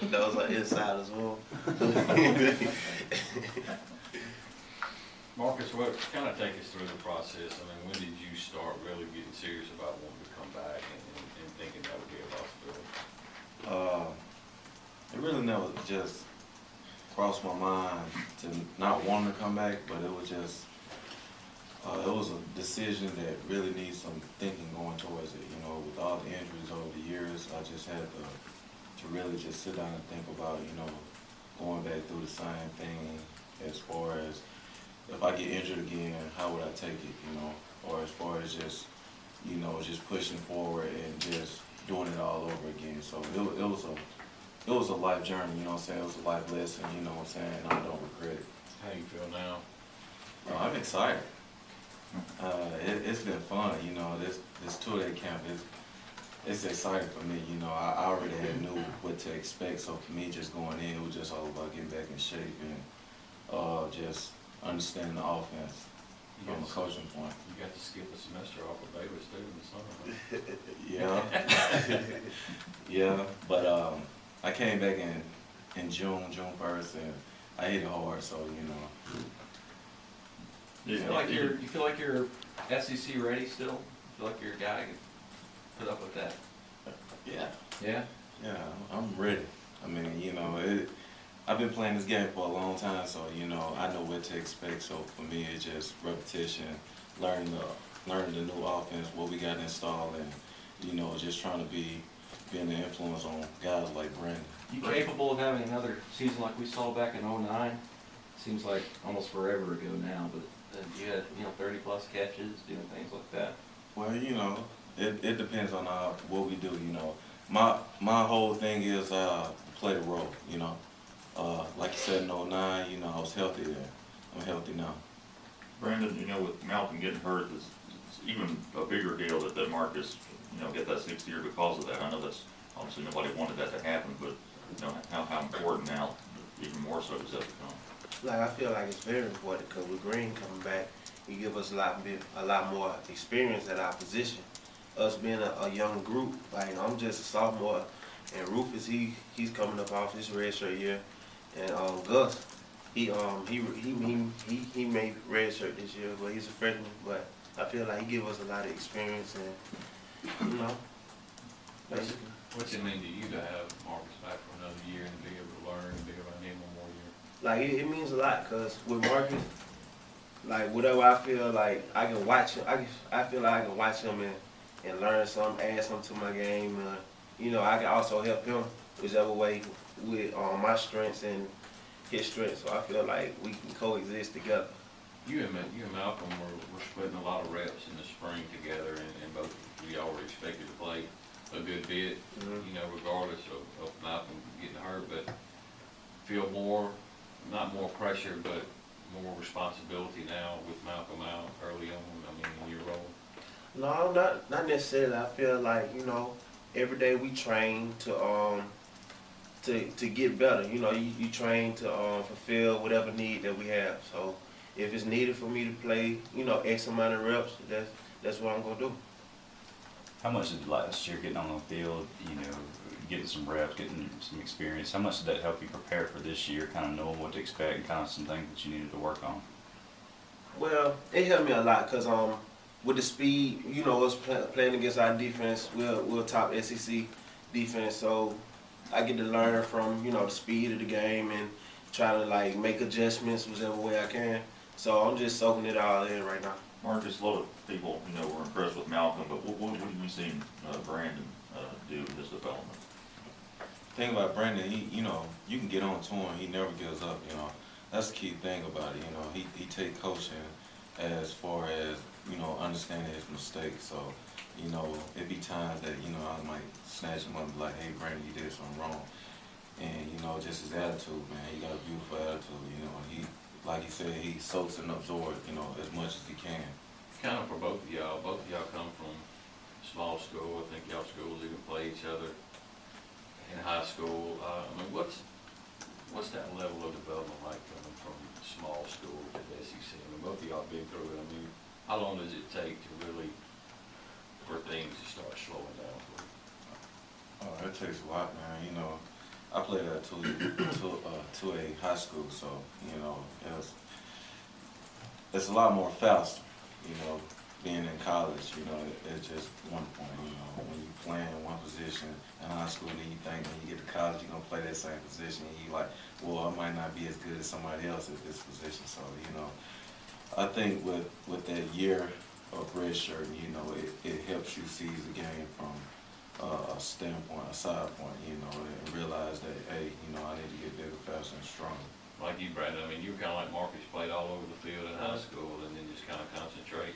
Those are inside as well. Marcus, what kind of take us through the process? I mean, when did you start really getting serious about wanting to come back and thinking that would be a possibility? It really never just crossed my mind to not wanting to come back, but it was just, it was a decision that really needs some thinking going towards it. You know, with all the injuries over the years, I just had to really just sit down and think about, you know, going back through the same thing as far as if I get injured again, how would I take it, you know, or as far as just, you know, just pushing forward and just doing it all over again. So it was a life journey, you know what I'm saying? It was a life lesson, you know what I'm saying? And I don't regret it. How do you feel now? I'm excited. It's been fun, you know. This 2-day camp it's exciting for me, you know. I already knew what to expect, so for me just going in, it was just all about getting back in shape and just understanding the offense from a coaching point. You got to skip a semester off of Davis too in the summer. Yeah, yeah, but I came back in June 1st, and I hit it hard, so you know. You feel like you're SEC ready still? You feel like you're a guy who can put up with that? Yeah. Yeah? Yeah, I'm ready. I mean, you know, I've been playing this game for a long time, so, you know, I know what to expect. So for me, it's just repetition, learning the new offense, what we got installed, and, you know, just trying to being an influence on guys like Brandon. You capable of having another season like we saw back in '09? Seems like almost forever ago now, but you had, you know, 30 plus catches, doing things like that. Well, you know, it depends on what we do, you know. My whole thing is play the role, you know. Like you said in '09, you know, I was healthy then. I'm healthy now. Brandon, you know, with Malcolm getting hurt, it's even a bigger deal that Marcus, you know, get that 6th year because of that. I know that's obviously nobody wanted that to happen, but you know how important now, even more so, does that become? Like, I feel like it's very important because with Green coming back, he give us a lot more experience at our position. Us being a young group, like I'm just a sophomore, and Rufus he's coming up off his redshirt year, and Gus he made redshirt this year, but he's a freshman. But I feel like he give us a lot of experience, and you know, basically. What's it mean to you to have Marcus back for another year and be able to learn and be around him one more year? Like it means a lot, cause with Marcus, like whatever I feel like I can watch him, I feel like I can watch him and learn something, add something to my game. You know, I can also help him whichever way with my strengths and his strengths. So I feel like we can coexist together. You and Malcolm were splitting a lot of reps in the spring together, and both of y'all were expected to play a good bit, you know, regardless of Malcolm getting hurt, but feel not more pressure, but more responsibility now with Malcolm out early on, I mean, in your role? No, not necessarily. I feel like, you know, every day we train to get better. You know, you train to fulfill whatever need that we have. So if it's needed for me to play, you know, X amount of reps, that's what I'm gonna do. How much did last year getting on the field, you know, getting some reps, getting some experience, how much did that help you prepare for this year, kind of knowing what to expect and kind of some things that you needed to work on? Well, it helped me a lot because with the speed, you know, us playing against our defense, we're top SEC defense, so I get to learn from, you know, the speed of the game and try to like make adjustments whichever way I can. So I'm just soaking it all in right now. Marcus, a lot of people, you know, were impressed with Malcolm, but what have you seen Brandon do in his development? The thing about Brandon, you know, you can get on to him, he never gives up, you know. That's the key thing about it, you know. He take coaching as far as, you know, understanding his mistakes. So, you know, it be times that, you know, I might snatch him up and be like, hey, Brandon, you did something wrong. And, you know, just his attitude, man, he got a beautiful attitude, you know. He, like he said, he soaks and absorbs, you know, as much as he can. Kind of for both of y'all come from small school. I think y'all schools even play each other in high school. I mean, what's that level of development like coming from small school to the SEC? I mean, both of y'all been through it. I mean, how long does it take to really, for things to start slowing down for you? Oh, it takes a lot, man. You know, I played at 2A high school, so, you know, it's a lot more faster, you know, being in college, you know, it's just one point, you know, when you play in one position in high school, then you think when you get to college, you're gonna play that same position, and you like, well, I might not be as good as somebody else at this position, so, you know, I think with that year of redshirt, you know, it helps you seize the game from a standpoint, a side point, you know, and realize that, hey, you know, I need to get bigger, faster, and stronger. Like you, Brandon, I mean, you were kinda like Marcus, played all over the field in high school and then just kinda concentrate.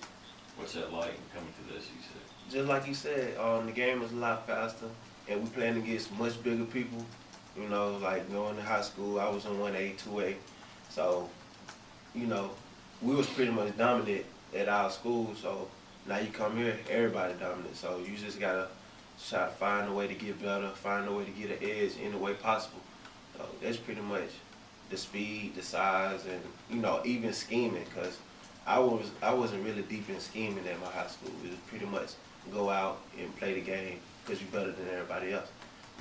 What's that like coming to the SEC? Just like you said, the game is a lot faster, and we playing against much bigger people. You know, like going to high school, I was in 1A, 2A, so you know, we was pretty much dominant at our school. So now you come here, everybody dominant. So you just gotta find a way to get better, find a way to get an edge any way possible. So that's pretty much the speed, the size, and you know, even scheming. Cause I wasn't really deep in scheming at my high school. It was pretty much go out and play the game because you're better than everybody else.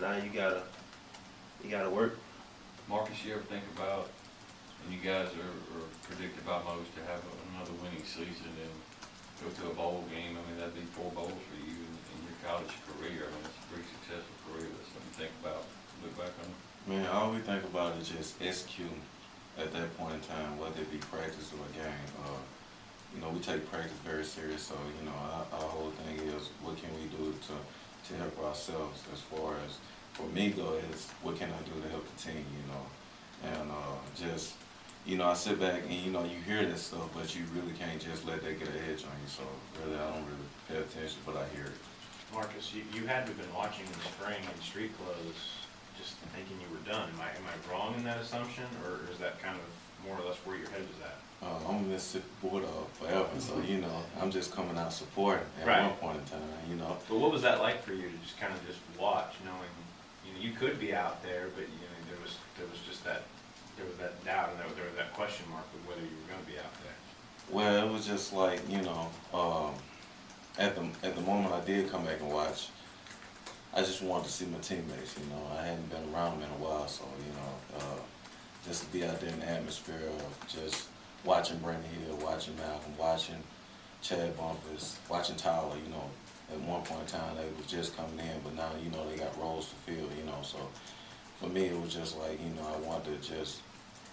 Now you gotta work. Marcus, you ever think about, when you guys are predicted by most to have another winning season and go to a bowl game? I mean, that'd be 4 bowls for you in your college career. I mean, it's a pretty successful career. That's something to think about, look back on. Man, all we think about is just executing at that point in time, whether it be practice or a game. You know, we take practice very serious, so, you know, our whole thing is what can we do to help ourselves. As far as, for me though, is what can I do to help the team, you know. And just, you know, I sit back and, you know, you hear this stuff, but you really can't just let that get an edge on you. So really, I don't really pay attention, but I hear it. Marcus, you had to have been watching in the spring in street clothes, just thinking you were done. Am I wrong in that assumption, or is that kind of more or less where your head was at? I'm a Mississippi Bulldog forever, so, you know, I'm just coming out supporting at Right. one point in time, you know. But what was that like for you to just kind of just watch, knowing, you know, you could be out there, but you know, there was just that, there was that doubt and there was that question mark of whether you were going to be out there. Well, it was just like, you know, at the moment I did come back and watch, I just wanted to see my teammates, you know. I hadn't been around them in a while, so, you know, just to be out there in the atmosphere of just watching Brandon Hill, watching Malcolm, watching Chad Bumpus, watching Tyler, you know. At one point in time, they was just coming in, but now, you know, they got roles to fill, you know. So for me, it was just like, you know, I wanted to just,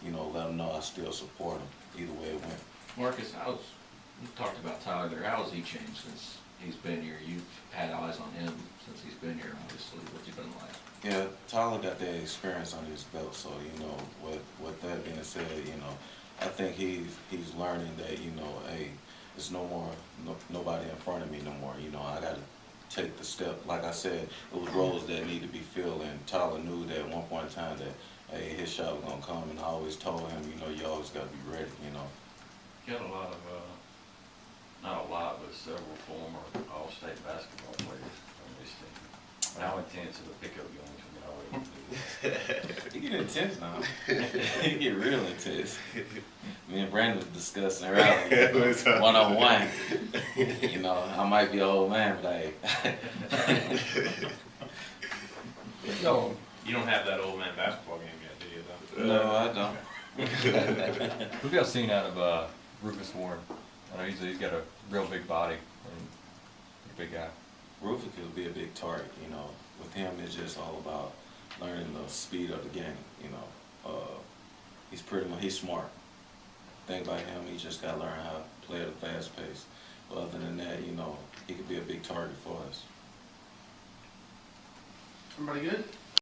you know, let them know I still support them, either way it went. Marcus, you talked about Tyler there. How has he changed since he's been here? You've had eyes on him since he's been here, obviously. What's he been like? Yeah, Tyler got that experience under his belt, so, you know, with that being said, you know, I think he's learning that, you know, hey, there's nobody in front of me no more. You know, I got to take the step. Like I said, it was roles that need to be filled, and Tyler knew that at one point in time that, hey, his shot was going to come, and I always told him, you know, you always got to be ready, you know. Got a lot of, not a lot, but several former all-state basketball players on this team. How intense are the pickup games when y'all already do? He get intense now. He get real intense. Me and Brandon was discussing earlier, one-on-one. You know, I might be an old man, but You don't have that old man basketball game yet, do you, though? no, I don't. Who got seen out of Rufus Warren? I know he's got a real big body, and a big guy. Rufus could be a big target, you know. With him, it's just all about learning the speed of the game, you know. He's smart. Thing about him, he just got to learn how to play at a fast pace. But other than that, you know, he could be a big target for us. Everybody good?